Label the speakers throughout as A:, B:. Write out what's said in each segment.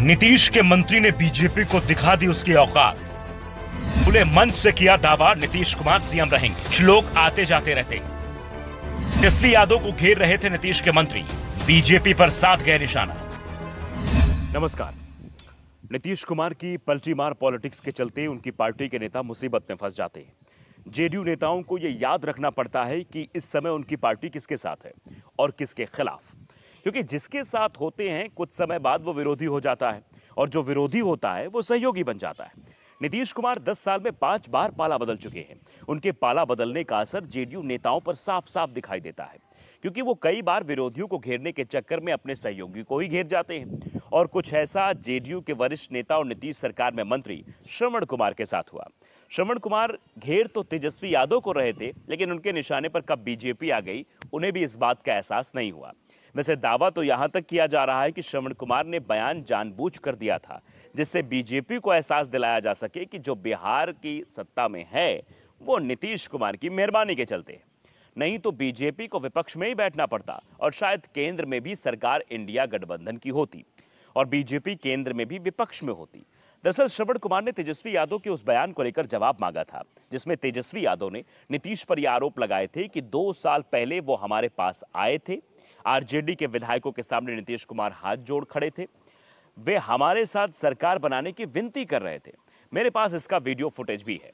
A: नीतीश के मंत्री ने बीजेपी को दिखा दी उसकी औकात। खुले मंच से किया दावा नीतीश कुमार सीएम रहेंगे। कुछ लोग आते जाते रहते। तेजस्वी यादव को घेर रहे थे नीतीश के मंत्री, बीजेपी पर साध गए निशाना। नमस्कार। नीतीश कुमार की पलटी मार पॉलिटिक्स के चलते उनकी पार्टी के नेता मुसीबत में फंस जाते हैं। जेडीयू नेताओं को यह याद रखना पड़ता है कि इस समय उनकी पार्टी किसके साथ है और किसके खिलाफ, क्योंकि जिसके साथ होते हैं कुछ समय बाद वो विरोधी हो जाता है और जो विरोधी होता है वो सहयोगी बन जाता है। नीतीश कुमार 10 साल में 5 बार पाला बदल चुके हैं। उनके पाला बदलने का असर जेडीयू नेताओं पर साफ साफ दिखाई देता है, क्योंकि वो कई बार विरोधियों को घेरने के चक्कर में अपने सहयोगी को ही घेर जाते हैं। और कुछ ऐसा जेडीयू के वरिष्ठ नेता और नीतीश सरकार में मंत्री श्रवण कुमार के साथ हुआ। श्रवण कुमार घेर तो तेजस्वी यादव को रहे थे, लेकिन उनके निशाने पर कब बीजेपी आ गई उन्हें भी इस बात का एहसास नहीं हुआ। वैसे दावा तो यहां तक किया जा रहा है कि श्रवण कुमार ने बयान जानबूझकर दिया था, जिससे बीजेपी को एहसास दिलाया जा सके कि जो बिहार की सत्ता में है वो नीतीश कुमार की मेहरबानी के चलते। नहीं तो बीजेपी को विपक्ष में ही बैठना पड़ता और शायद केंद्र में भी सरकार इंडिया गठबंधन की होती और बीजेपी केंद्र में भी विपक्ष में होती। दरअसल श्रवण कुमार ने तेजस्वी यादव के उस बयान को लेकर जवाब मांगा था, जिसमें तेजस्वी यादव ने नीतीश पर यह आरोप लगाए थे कि 2 साल पहले वो हमारे पास आए थे। आरजेडी के विधायकों के सामने नीतीश कुमार हाथ जोड़ खड़े थे। वे हमारे साथ सरकार बनाने की विनती कर रहे थे। मेरे पास इसका वीडियो फुटेज भी है।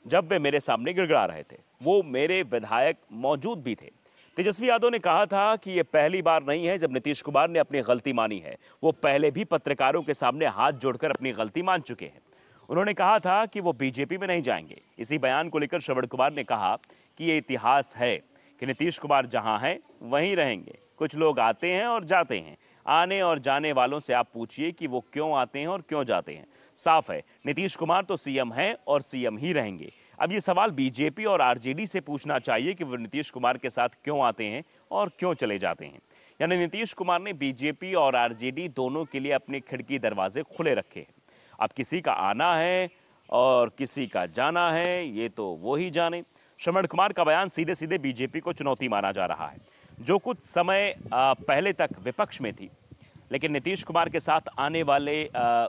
A: जब वे मेरे सामने गिड़गिड़ा रहे थे, वो मेरे विधायक मौजूद भी थे। तेजस्वी यादव ने कहा था कि यह पहली बार नहीं है जब नीतीश कुमार ने अपनी गलती मानी है। वो पहले भी पत्रकारों के सामने हाथ जोड़कर अपनी गलती मान चुके हैं। उन्होंने कहा था कि वो बीजेपी में नहीं जाएंगे। इसी बयान को लेकर श्रवण कुमार ने कहा कि ये इतिहास है कि नीतीश कुमार जहां हैं वहीं रहेंगे। कुछ लोग आते हैं और जाते हैं। आने और जाने वालों से आप पूछिए कि वो क्यों आते हैं और क्यों जाते हैं। साफ है, नीतीश कुमार तो सीएम हैं और सीएम ही रहेंगे। अब ये सवाल बीजेपी और आरजेडी से पूछना चाहिए कि वो नीतीश कुमार के साथ क्यों आते हैं और क्यों चले जाते हैं। यानी नीतीश कुमार ने बीजेपी और आरजेडी दोनों के लिए अपने खिड़की दरवाजे खुले रखे हैं। अब किसी का आना है और किसी का जाना है, ये तो वो ही जाने। श्रवण कुमार का बयान सीधे सीधे बीजेपी को चुनौती माना जा रहा है, जो कुछ समय पहले तक विपक्ष में थी, लेकिन नीतीश कुमार के साथ आने वाले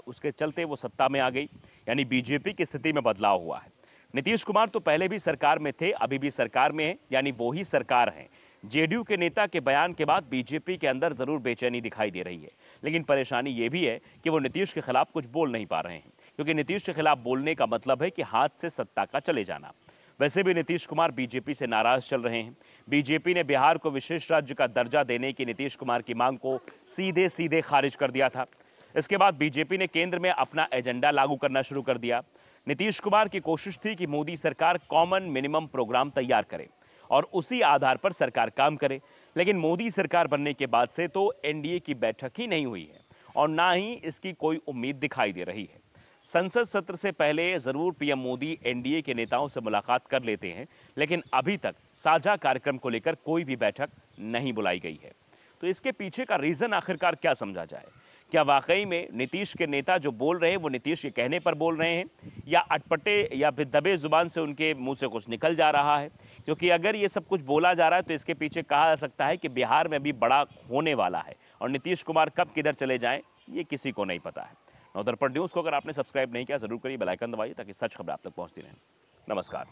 A: उसके चलते वो सत्ता में आ गई। यानी बीजेपी की स्थिति में बदलाव हुआ है। नीतीश कुमार तो पहले भी सरकार में थे, अभी भी सरकार में है, यानी वो ही सरकार है। जेडीयू के नेता के बयान के बाद बीजेपी के अंदर जरूर बेचैनी दिखाई दे रही है, लेकिन परेशानी ये भी है कि वो नीतीश के खिलाफ कुछ बोल नहीं पा रहे हैं, क्योंकि नीतीश के खिलाफ बोलने का मतलब है कि हाथ से सत्ता का चले जाना। वैसे भी नीतीश कुमार बीजेपी से नाराज चल रहे हैं। बीजेपी ने बिहार को विशेष राज्य का दर्जा देने की नीतीश कुमार की मांग को सीधे सीधे खारिज कर दिया था। इसके बाद बीजेपी ने केंद्र में अपना एजेंडा लागू करना शुरू कर दिया। नीतीश कुमार की कोशिश थी कि मोदी सरकार कॉमन मिनिमम प्रोग्राम तैयार करे और उसी आधार पर सरकार काम करे, लेकिन मोदी सरकार बनने के बाद से तो एनडीए की बैठक ही नहीं हुई है और ना ही इसकी कोई उम्मीद दिखाई दे रही है। संसद सत्र से पहले जरूर पीएम मोदी एनडीए के नेताओं से मुलाकात कर लेते हैं, लेकिन अभी तक साझा कार्यक्रम को लेकर कोई भी बैठक नहीं बुलाई गई है। तो इसके पीछे का रीजन आखिरकार क्या समझा जाए? क्या वाकई में नीतीश के नेता जो बोल रहे हैं वो नीतीश के कहने पर बोल रहे हैं, या अटपटे या फिर दबे जुबान से उनके मुंह से कुछ निकल जा रहा है? क्योंकि अगर ये सब कुछ बोला जा रहा है तो इसके पीछे कहा जा सकता है कि बिहार में भी बड़ा होने वाला है और नीतीश कुमार कब किधर चले जाएं ये किसी को नहीं पता है। नवदर्पण न्यूज़ को अगर आपने सब्सक्राइब नहीं किया जरूर करिए, बेल आइकन दबाइए ताकि सच खबर आप तक पहुंचती रहे। नमस्कार।